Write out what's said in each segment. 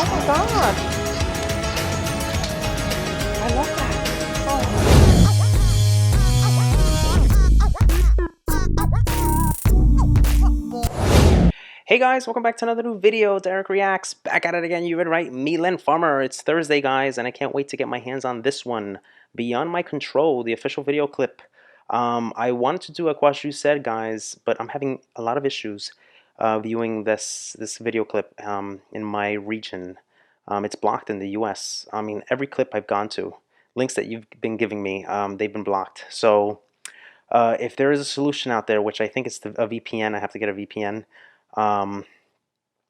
Oh my god! I love that. Oh. Hey guys, welcome back to another new video. Derek Reacts, back at it again. You read right, Meatland Farmer. It's Thursday, guys, and I can't wait to get my hands on this one. Beyond My Control, the official video clip. I wanted to do like what you said, guys, but I'm having a lot of issues viewing this video clip in my region. It's blocked in the US. I mean, every clip I've gone to, links that you've been giving me, they've been blocked. So if there is a solution out there, which I think it's a VPN, I have to get a VPN. Um,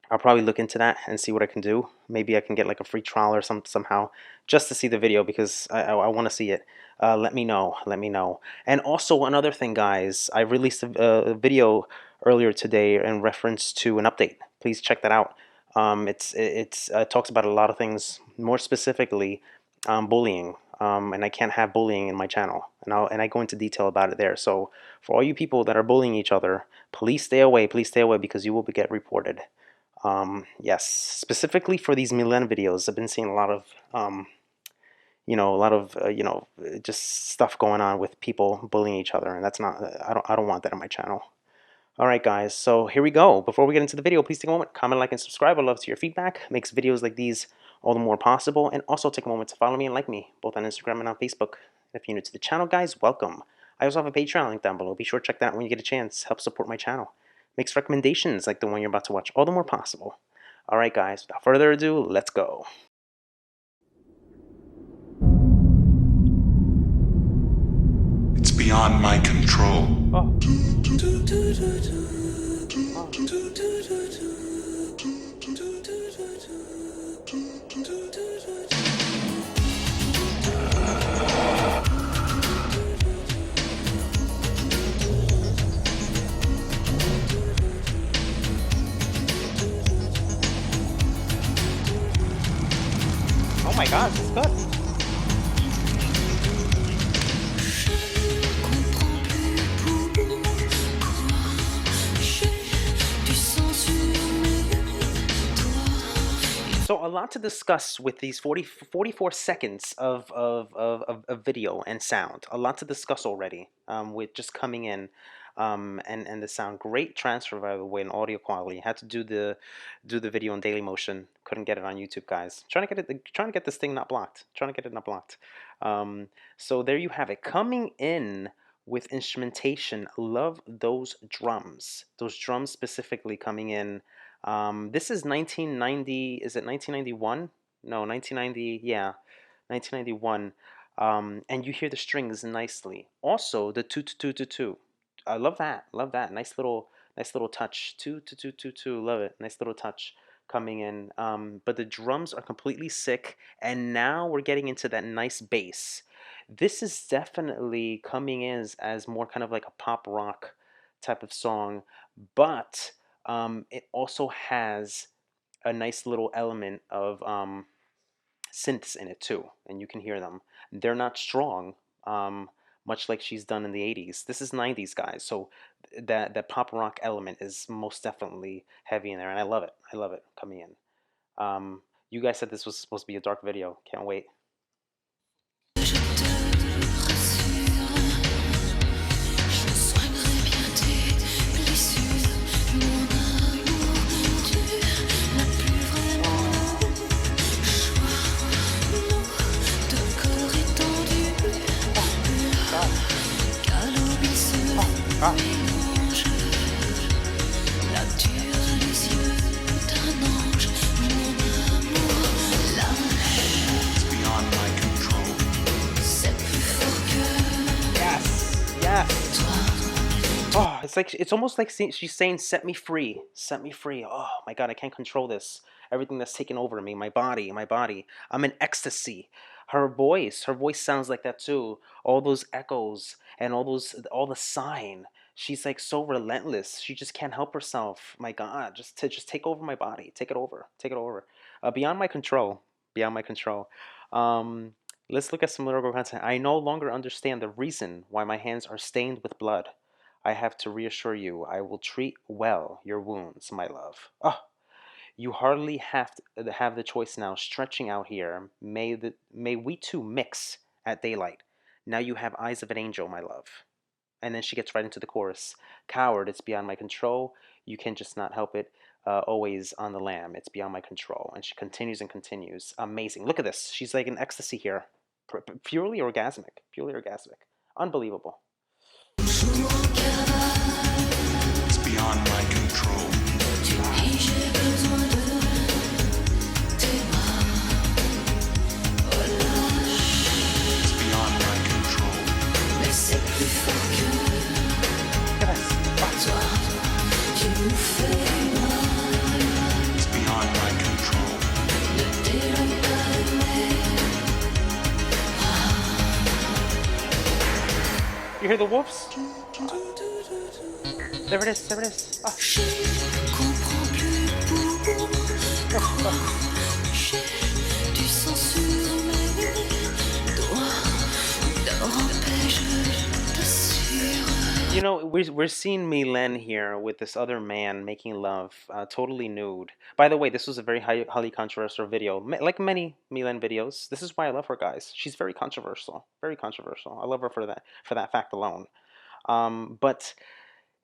I'll probably look into that and see what I can do. Maybe I can get like a free trial or somehow just to see the video because I want to see it. Let me know. Let me know. And also another thing, guys, I released a video earlier today in reference to an update. Please check that out. It talks about a lot of things, more specifically bullying. And I can't have bullying in my channel, and I go into detail about it there. So for all you people that are bullying each other, please stay away. Please stay away because you will get reported. Yes, specifically for these Milan videos, I've been seeing a lot of, a lot of, just stuff going on with people bullying each other, and that's not, I don't want that on my channel. All right, guys, so here we go. Before we get into the video, please take a moment, comment, like, and subscribe. I'd love to hear your feedback. Makes videos like these all the more possible, and also take a moment to follow me and like me, both on Instagram and on Facebook. If you're new to the channel, guys, welcome. I also have a Patreon link down below. Be sure to check that out when you get a chance. Help support my channel. Makes recommendations like the one you're about to watch all the more possible. All right, guys, without further ado, let's go. It's beyond my control. Oh. Oh my God, this is good. So a lot to discuss with these 44 seconds of video and sound. A lot to discuss already with just coming in and the sound. Great transfer, by the way, in audio quality. Had to do the video in Daily Motion. Couldn't get it on YouTube, guys. Trying to get this thing not blocked. Trying to get it not blocked. So there you have it. Coming in with instrumentation. Love those drums. Those drums specifically coming in. This is 1990. Is it 1991? No, 1990. Yeah, 1991. And you hear the strings nicely. Also, the two two two two two. I love that. Love that. Nice little touch. Two two two two two. Love it. Nice little touch coming in. But the drums are completely sick, and now we're getting into that nice bass. This is definitely coming in as more kind of like a pop rock type of song, but it also has a nice little element of synths in it too, and you can hear them. They're not strong, much like she's done in the 80s. This is 90s, guys, so that pop rock element is most definitely heavy in there, and I love it. I love it coming in. You guys said this was supposed to be a dark video. Can't wait. Ah. It's beyond my control. Yes, yes. Oh, it's almost like she's saying, "Set me free, set me free." Oh my God, I can't control this. Everything that's taken over me, my body, my body. I'm in ecstasy. Her voice sounds like that too. All those echoes and all the sign. She's like so relentless. She just can't help herself. My God, just take over my body. Take it over. Take it over. Beyond my control. Beyond my control. Um, let's look at some lyrical content. I no longer understand the reason why my hands are stained with blood. I have to reassure you, I will treat well your wounds, my love. Oh, You hardly have the choice now. Stretching out here, may we two mix at daylight. Now you have eyes of an angel, my love. And then she gets right into the chorus. Coward, it's beyond my control. You can just not help it. Always on the lam. It's beyond my control. And she continues and continues. Amazing. Look at this. She's like in ecstasy here. Purely orgasmic. Purely orgasmic. Unbelievable. It's beyond my control. It's beyond my control. Look at this. It's beyond my control. You hear the wolves? There it is. There it is. Ah. You know, we're seeing Milen here with this other man making love, totally nude. By the way, this was a very highly controversial video, like many Milen videos. This is why I love her, guys. She's very controversial, very controversial. I love her for that fact alone. But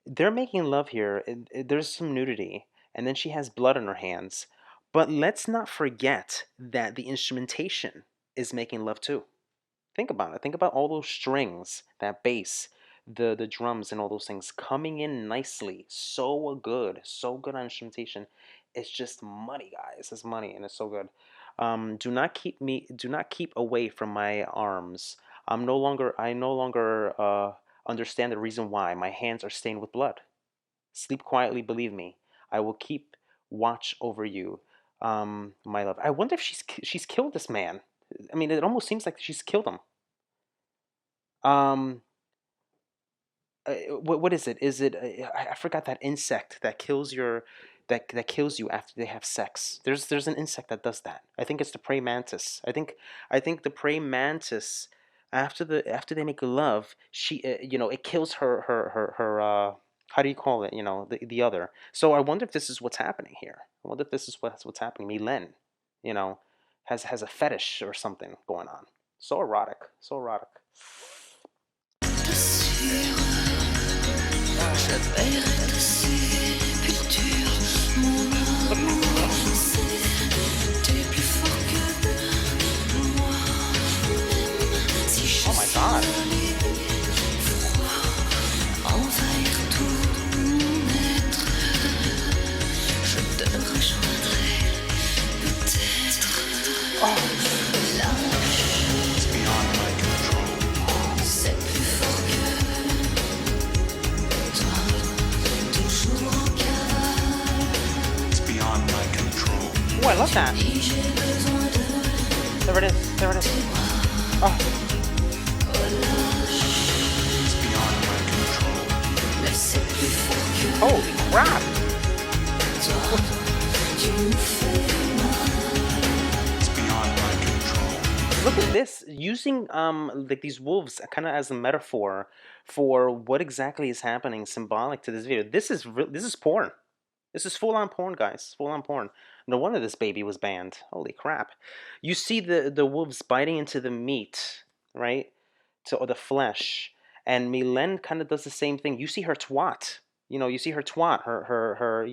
they're making love here. There's some nudity, and then she has blood on her hands. But let's not forget that the instrumentation is making love too. Think about it. Think about all those strings, that bass, the drums, and all those things coming in nicely. So good on instrumentation. It's just money, guys. It's money, and it's so good. Do not keep away from my arms. I no longer understand the reason why my hands are stained with blood. Sleep quietly, believe me. I will keep watch over you, my love. I wonder if she's killed this man. I mean, it almost seems like she's killed him. What is it? Is it? I forgot that insect that kills that kills you after they have sex. There's an insect that does that. I think it's the praying mantis. I think the praying mantis after they make love, she it kills her how do you call it? The other. So I wonder if this is what's happening here. I wonder if this is what's happening. Milen, has a fetish or something going on. So erotic. So erotic. Oh my God. It's beyond my control. It's beyond my control. Oh, I love that. There it is. There it is. Oh. It's beyond my control. Holy crap. It's beyond my control. Look at this, using like these wolves kind of as a metaphor for what exactly is happening, symbolic to this video. This is porn. This is full-on porn, guys. Full-on porn. No wonder this baby was banned. Holy crap. You see the wolves biting into the meat, right? Or the flesh. And Milen kind of does the same thing. You see her twat. You see her twat, her her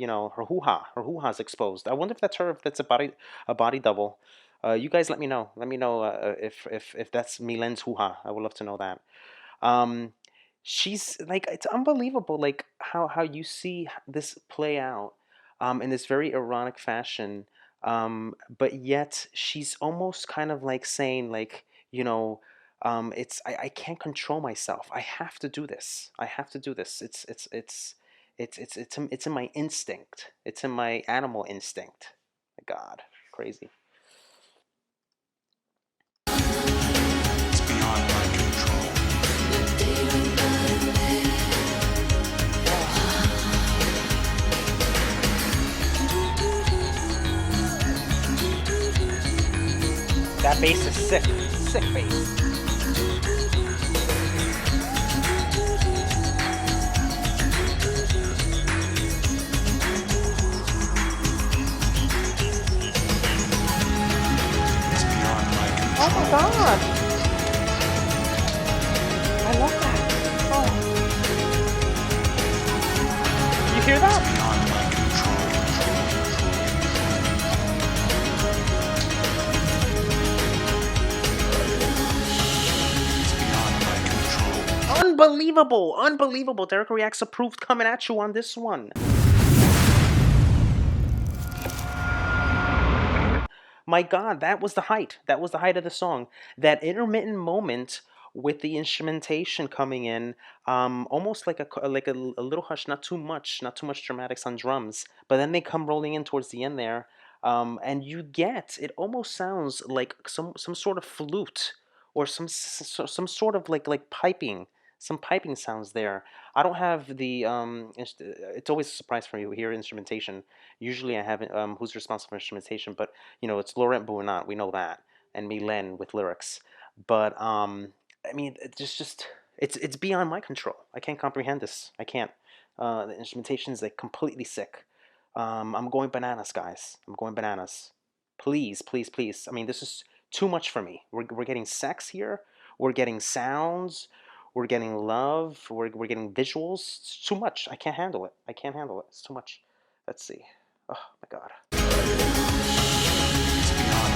hoo-ha. Her hoo-ha's exposed. I wonder if that's her, if that's a body double. You guys let me know. Let me know if that's Milen's hoo-ha. I would love to know that. She's like, it's unbelievable, like how you see this play out in this very erotic fashion, but yet she's almost kind of like saying, like, I can't control myself. I have to do this. I have to do this. It's in my instinct. It's in my animal instinct. My God, crazy. It's beyond my control. That bass is sick. Sick bass. God! I love that. Oh, you hear that? Beyond my control. Beyond my control. Unbelievable! Unbelievable! Derek Reacts approved coming at you on this one. My God, that was the height. That was the height of the song. That intermittent moment with the instrumentation coming in, almost like a little hush, not too much dramatics on drums, but then they come rolling in towards the end there, and you get it almost sounds like some sort of flute or some sort of like piping. Some piping sounds there. I don't have the it's always a surprise for you to hear instrumentation. Usually I have who's responsible for instrumentation, but it's Laurent Bouinat, we know that, and Mylène with lyrics. But I mean, it's beyond my control. I can't comprehend this. I can't. The instrumentation is like completely sick. I'm going bananas, guys. I'm going bananas. Please, please, please. I mean, this is too much for me. We're getting sex here. We're getting sounds. We're getting love. We're getting visuals. It's too much. I can't handle it. I can't handle it. It's too much. Let's see. Oh my God. Beyond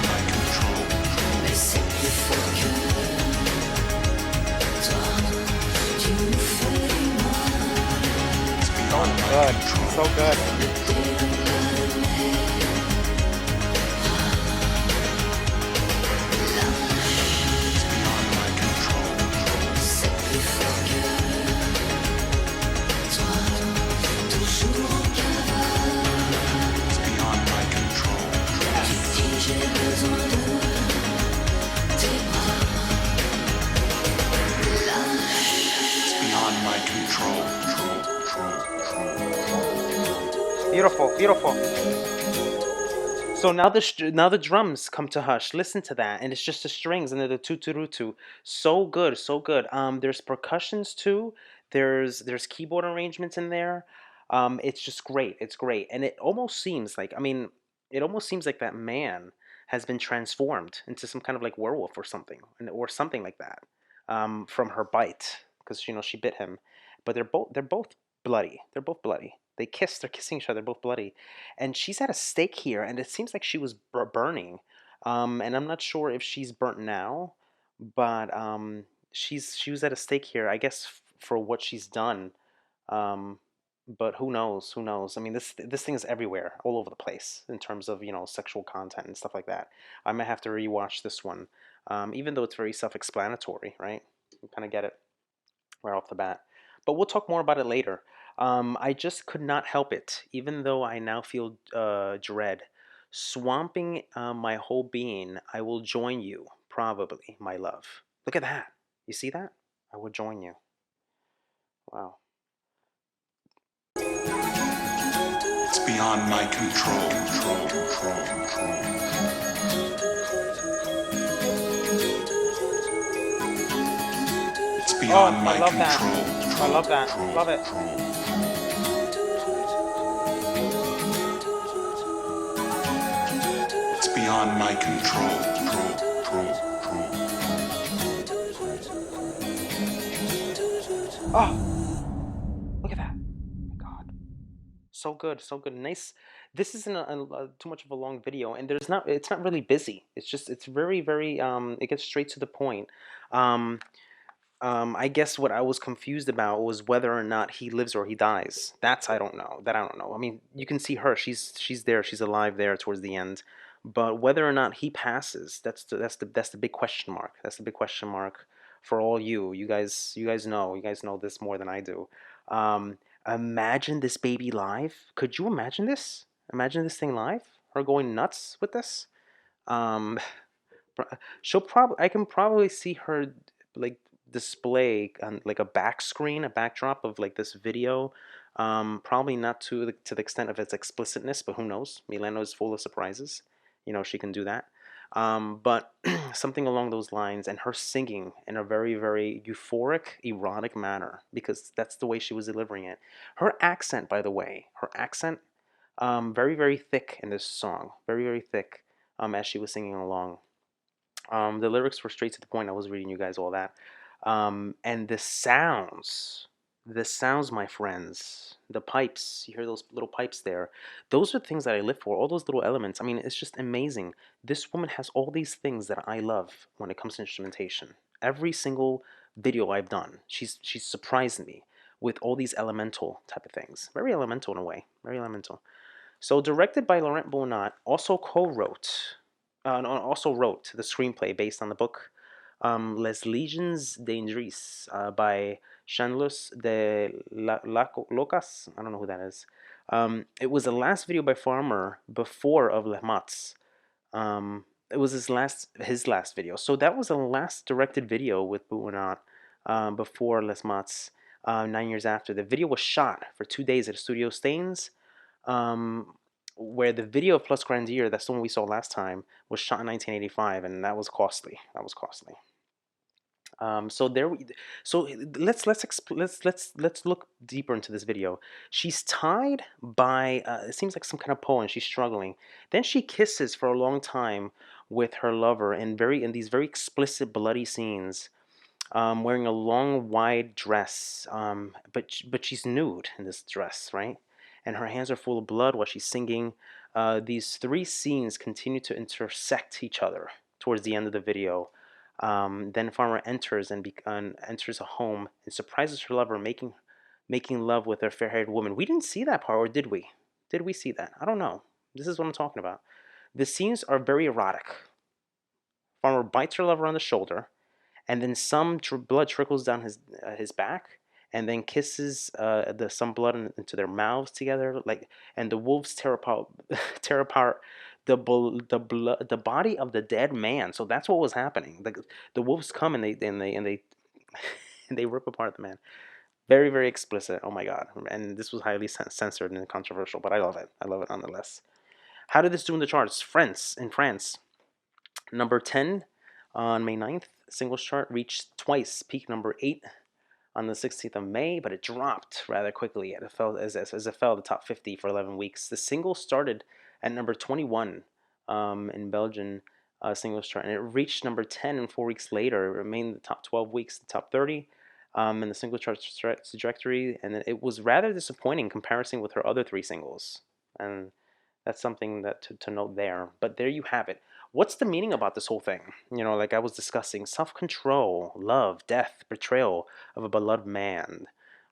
my control. Beyond my Good. control. So good. Beyond my control. Beyond my control. Beyond my control. Beautiful, beautiful. So now the drums come to hush. Listen to that, and it's just the strings and the tu. So good, so good. There's percussions too. There's keyboard arrangements in there. It's just great. It's great, and it almost seems like it almost seems like that man has been transformed into some kind of like werewolf or something, or something like that, from her bite, because she bit him. But they're both bloody. They're both bloody. They kiss. They're kissing each other. Both bloody, and she's at a stake here, and it seems like she was burning. And I'm not sure if she's burnt now, but she was at a stake here, I guess, for what she's done. Um, but who knows? Who knows? I mean, this thing is everywhere, all over the place, in terms of sexual content and stuff like that. I might have to rewatch this one, even though it's very self-explanatory, right? You kind of get it right off the bat. But we'll talk more about it later. I just could not help it, even though I now feel dread. Swamping my whole being, I will join you, probably, my love. Look at that. You see that? I will join you. Wow. It's beyond my control. It's Oh, beyond I my love that. control. I love that. Love it. It's beyond my control. Oh, look at that. Oh my God. So good, so good. Nice. This isn't too much of a long video, and it's not really busy. It's very, very, it gets straight to the point. Um, I guess what I was confused about was whether or not he lives or he dies. I don't know. That I don't know. I mean, you can see her. She's there. She's alive there towards the end. But whether or not he passes, that's the big question mark. That's the big question mark for all you. You guys know this more than I do. Um, Imagine this baby live. Could you imagine this? Imagine this thing live. Her going nuts with this. Um, I can probably see her like display on like a back screen, a backdrop of like this video. Probably not to the extent of its explicitness, but who knows? Milano is full of surprises. She can do that. But something along those lines, and her singing in a very, very euphoric, erotic manner, because that's the way she was delivering it. Her accent, by the way, very, very thick in this song, very, very thick, as she was singing along. The lyrics were straight to the point. I was reading you guys all that. And the sounds, my friends, the pipes, you hear those little pipes there. Those are things that I live for, all those little elements. I mean, it's just amazing. This woman has all these things that I love when it comes to instrumentation. Every single video I've done, she's surprised me with all these elemental type of things. Very elemental in a way, very elemental. So directed by Laurent Bonnat, also wrote the screenplay based on the book Les Légions d'Indris by Chanlus Locas. I don't know who that is. It was the last video by Farmer before of Les Mats. It was his last video. So that was the last directed video with Bonnat before Les Mats. 9 years after the video was shot for 2 days at Studio Stains, um, where the video of Plus Grandier, that's the one we saw last time, was shot in 1985, and that was costly. That was costly. So there we, so let's look deeper into this video. She's tied by it seems like some kind of pole, and she's struggling. Then she kisses for a long time with her lover in these very explicit bloody scenes, wearing a long wide dress, but she's nude in this dress, right? And her hands are full of blood while she's singing. These three scenes continue to intersect each other towards the end of the video. Then Farmer enters and enters a home and surprises her lover, making love with a fair-haired woman. We didn't see that part, or did we? Did we see that? I don't know. This is what I'm talking about. The scenes are very erotic. Farmer bites her lover on the shoulder, and then some blood trickles down his back, and then kisses some blood into their mouths together, like, and the wolves tear apart tear apart the body of the dead man. So that's what was happening. The wolves come and they and they rip apart the man. Very, very explicit. Oh my god! And this was highly censored and controversial, but I love it. I love it nonetheless. How did this do in the charts? France, number 10 on May 9th. Singles chart reached twice, peak number 8 on the 16th of May, but it dropped rather quickly. It fell as it fell to the top 50 for 11 weeks. The single started at number 21 in Belgian singles chart, and it reached number 10, and 4 weeks later, it remained the top 12 weeks, the top 30 in the single chart trajectory, and it was rather disappointing in comparison with her other three singles, and that's something that to note there. But there you have it. What's the meaning about this whole thing? You know, like I was discussing, self-control, love, death, betrayal of a beloved man.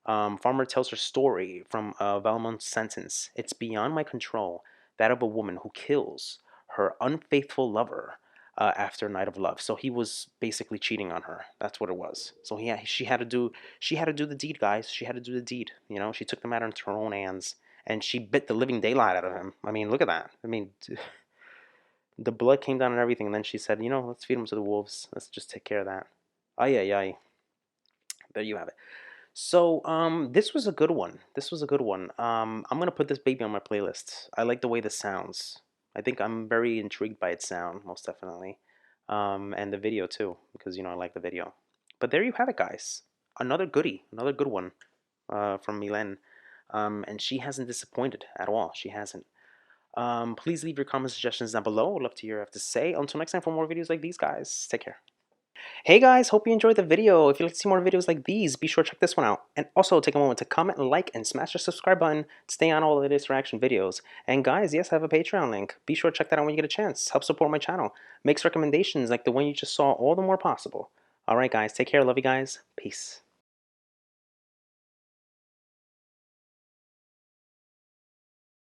Farmer tells her story from Valmont's sentence. It's beyond my control, that of a woman who kills her unfaithful lover after a night of love. So he was basically cheating on her. That's what it was. So she had to do the deed, guys. She had to do the deed. You know, she took the matter into her own hands, and she bit the living daylight out of him. I mean, look at that. I mean, the blood came down and everything, and then she said, you know, let's feed him to the wolves. Let's just take care of that. Ay, ay, ay. There you have it. So, this was a good one. This was a good one. I'm gonna put this baby on my playlist. I like the way this sounds. I think I'm very intrigued by its sound, most definitely. And the video too, because, you know, I like the video. But there you have it, guys. Another goodie, another good one from Mylène. And she hasn't disappointed at all. She hasn't. Please leave your comments, suggestions down below. I'd love to hear what you have to say. Until next time, for more videos like these, guys, take care. Hey guys, hope you enjoyed the video. If you'd like to see more videos like these, be sure to check this one out. And also take a moment to comment and like and smash the subscribe button to stay on all the latest reaction videos. And guys, yes, I have a Patreon link. Be sure to check that out when you get a chance. Help support my channel. Makes recommendations like the one you just saw all the more possible. Alright guys, take care. Love you guys. Peace.